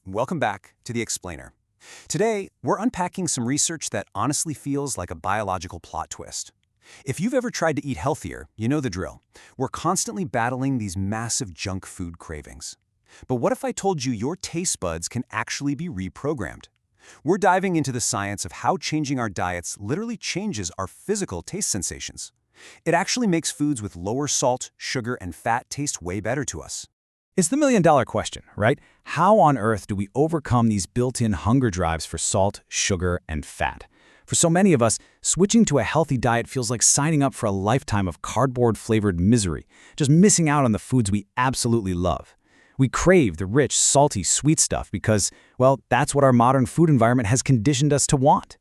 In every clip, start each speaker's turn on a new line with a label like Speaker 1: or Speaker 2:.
Speaker 1: Welcome back to The Explainer. Today, we're unpacking some research that honestly feels like a biological plot twist. If you've ever tried to eat healthier, you know the drill. We're constantly battling these massive junk food cravings. But what if I told you your taste buds can actually be reprogrammed? We're diving into the science of how changing our diets literally changes our physical taste sensations. It actually makes foods with lower salt, sugar, and fat taste way better to us.
Speaker 2: It's the million-dollar question, right? How on earth do we overcome these built-in hunger drives for salt, sugar, and fat? For so many of us, switching to a healthy diet feels like signing up for a lifetime of cardboard-flavored misery, just missing out on the foods we absolutely love. We crave the rich, salty, sweet stuff because, well, that's what our modern food environment has conditioned us to want.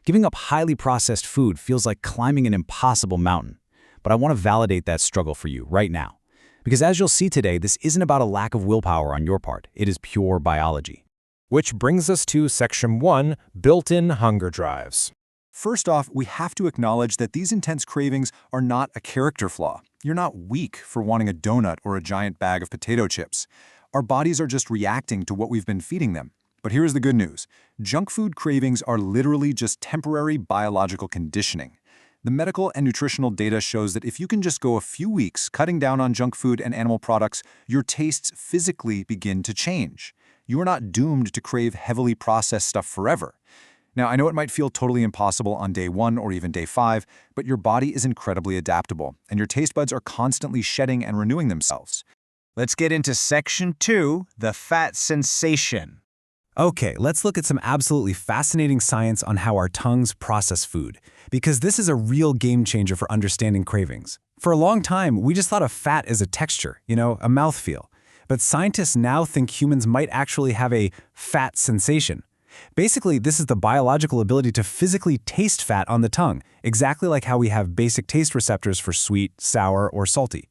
Speaker 2: Giving up highly processed food feels like climbing an impossible mountain. But I want to validate that struggle for you right now. Because as you'll see today, this isn't about a lack of willpower on your part. It is pure biology.
Speaker 3: Which brings us to Section 1, Built-in Hunger Drives.
Speaker 4: First off, we have to acknowledge that these intense cravings are not a character flaw. You're not weak for wanting a donut or a giant bag of potato chips. Our bodies are just reacting to what we've been feeding them. But here's the good news. Junk food cravings are literally just temporary biological conditioning. The medical and nutritional data shows that if you can just go a few weeks cutting down on junk food and animal products, your tastes physically begin to change. You are not doomed to crave heavily processed stuff forever. Now, I know it might feel totally impossible on day 1 or even day 5, but your body is incredibly adaptable, and your taste buds are constantly shedding and renewing themselves.
Speaker 5: Let's get into Section 2, the fat sensation.
Speaker 1: Okay, let's look at some absolutely fascinating science on how our tongues process food, because this is a real game changer for understanding cravings. For a long time, we just thought of fat as a texture, a mouthfeel. But scientists now think humans might actually have a fat sensation. Basically, this is the biological ability to physically taste fat on the tongue, exactly like how we have basic taste receptors for sweet, sour, or salty.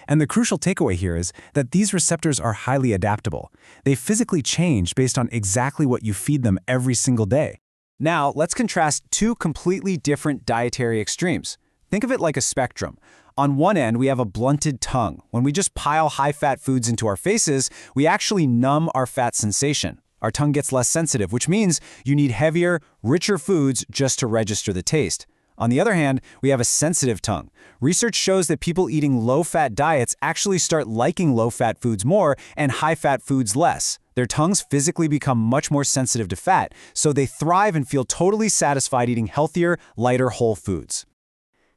Speaker 1: And the crucial takeaway here is that these receptors are highly adaptable. They physically change based on exactly what you feed them every single day. Now, let's contrast two completely different dietary extremes. Think of it like a spectrum. On one end, we have a blunted tongue. When we just pile high-fat foods into our faces, we actually numb our fat sensation. Our tongue gets less sensitive, which means you need heavier, richer foods just to register the taste. On the other hand, we have a sensitive tongue. Research shows that people eating low-fat diets actually start liking low-fat foods more and high-fat foods less. Their tongues physically become much more sensitive to fat, so they thrive and feel totally satisfied eating healthier, lighter whole foods.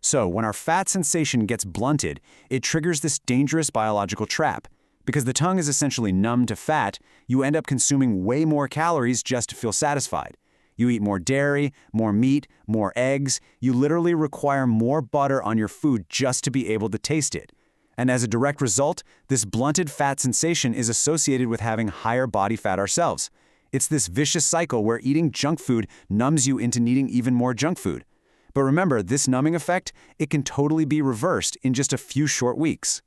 Speaker 1: So when our fat sensation gets blunted, it triggers this dangerous biological trap. Because the tongue is essentially numb to fat, you end up consuming way more calories just to feel satisfied. You eat more dairy, more meat, more eggs. You literally require more butter on your food just to be able to taste it. And as a direct result, this blunted fat sensation is associated with having higher body fat ourselves. It's this vicious cycle where eating junk food numbs you into needing even more junk food. But remember, this numbing effect, it can totally be reversed in just a few short weeks.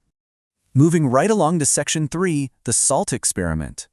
Speaker 6: Moving right along to Section 3, the salt experiment.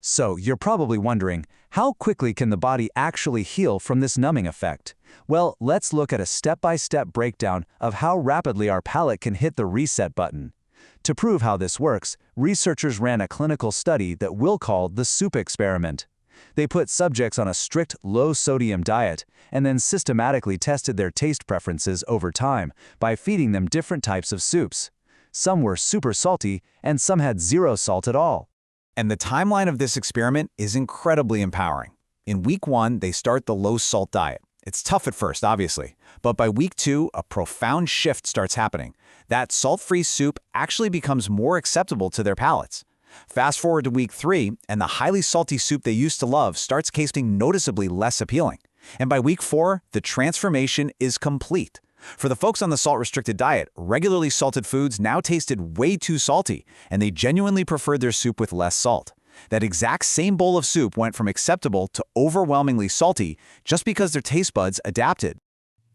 Speaker 7: So, you're probably wondering, how quickly can the body actually heal from this numbing effect? Well, let's look at a step-by-step breakdown of how rapidly our palate can hit the reset button. To prove how this works, researchers ran a clinical study that we'll call the soup experiment. They put subjects on a strict low-sodium diet and then systematically tested their taste preferences over time by feeding them different types of soups. Some were super salty, and some had zero salt at all.
Speaker 2: And the timeline of this experiment is incredibly empowering. In week 1, they start the low-salt diet. It's tough at first, obviously, but by week 2, a profound shift starts happening. That salt-free soup actually becomes more acceptable to their palates. Fast forward to week 3, and the highly salty soup they used to love starts tasting noticeably less appealing. And by week 4, the transformation is complete. For the folks on the salt-restricted diet, regularly salted foods now tasted way too salty, and they genuinely preferred their soup with less salt. That exact same bowl of soup went from acceptable to overwhelmingly salty just because their taste buds adapted.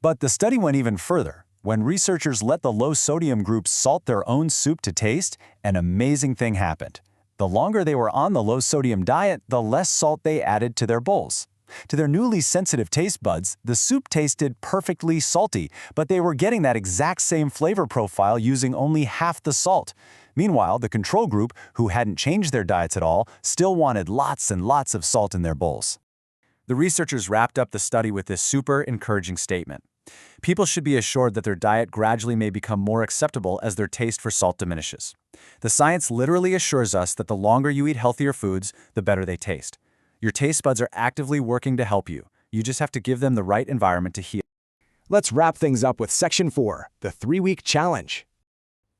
Speaker 4: But the study went even further. When researchers let the low-sodium group salt their own soup to taste, an amazing thing happened. The longer they were on the low-sodium diet, the less salt they added to their bowls. To their newly sensitive taste buds, the soup tasted perfectly salty, but they were getting that exact same flavor profile using only half the salt.
Speaker 2: Meanwhile, the control group, who hadn't changed their diets at all, still wanted lots and lots of salt in their bowls. The researchers wrapped up the study with this super encouraging statement. People should be assured that their diet gradually may become more acceptable as their taste for salt diminishes. The science literally assures us that the longer you eat healthier foods, the better they taste. Your taste buds are actively working to help you. You just have to give them the right environment to heal.
Speaker 8: Let's wrap things up with Section 4, the 3-week challenge.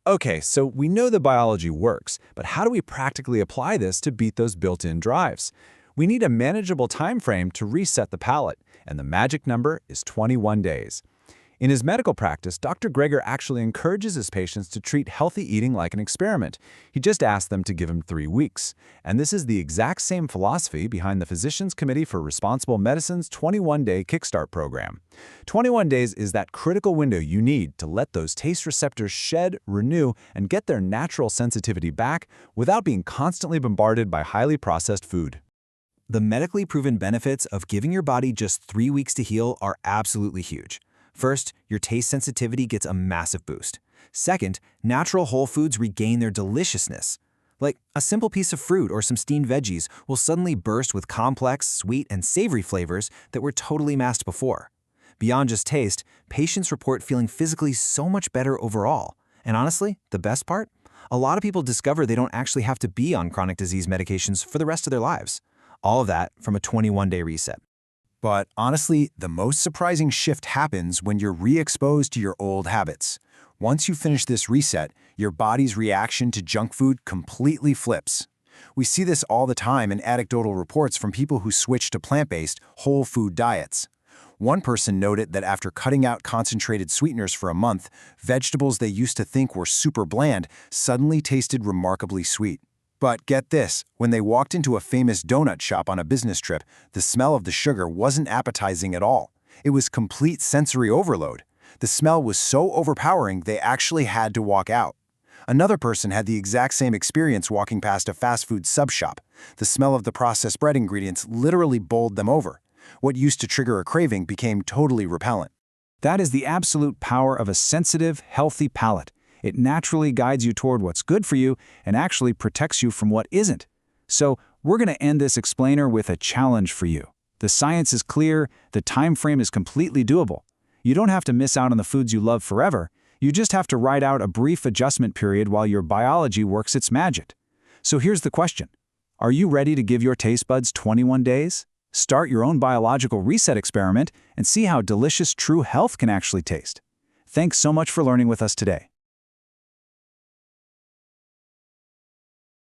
Speaker 1: Okay, so we know the biology works, but how do we practically apply this to beat those built-in drives? We need a manageable time frame to reset the palate, and the magic number is 21 days. In his medical practice, Dr. Greger actually encourages his patients to treat healthy eating like an experiment. He just asks them to give him 3 weeks. And this is the exact same philosophy behind the Physicians Committee for Responsible Medicine's 21-day Kickstart program. 21 days is that critical window you need to let those taste receptors shed, renew, and get their natural sensitivity back without being constantly bombarded by highly processed food.
Speaker 6: The medically proven benefits of giving your body just 3 weeks to heal are absolutely huge. First, your taste sensitivity gets a massive boost. Second, natural whole foods regain their deliciousness. Like a simple piece of fruit or some steamed veggies will suddenly burst with complex, sweet, and savory flavors that were totally masked before. Beyond just taste, patients report feeling physically so much better overall. And honestly, the best part? A lot of people discover they don't actually have to be on chronic disease medications for the rest of their lives. All of that from a 21-day reset.
Speaker 2: But honestly, the most surprising shift happens when you're re-exposed to your old habits. Once you finish this reset, your body's reaction to junk food completely flips. We see this all the time in anecdotal reports from people who switch to plant-based, whole food diets. One person noted that after cutting out concentrated sweeteners for a month, vegetables they used to think were super bland suddenly tasted remarkably sweet. But get this, when they walked into a famous donut shop on a business trip, the smell of the sugar wasn't appetizing at all. It was complete sensory overload. The smell was so overpowering they actually had to walk out. Another person had the exact same experience walking past a fast food sub shop. The smell of the processed bread ingredients literally bowled them over. What used to trigger a craving became totally repellent.
Speaker 1: That is the absolute power of a sensitive, healthy palate. It naturally guides you toward what's good for you and actually protects you from what isn't. So we're going to end this explainer with a challenge for you. The science is clear, the time frame is completely doable. You don't have to miss out on the foods you love forever. You just have to ride out a brief adjustment period while your biology works its magic. So here's the question. Are you ready to give your taste buds 21 days? Start your own biological reset experiment and see how delicious true health can actually taste. Thanks so much for learning with us today.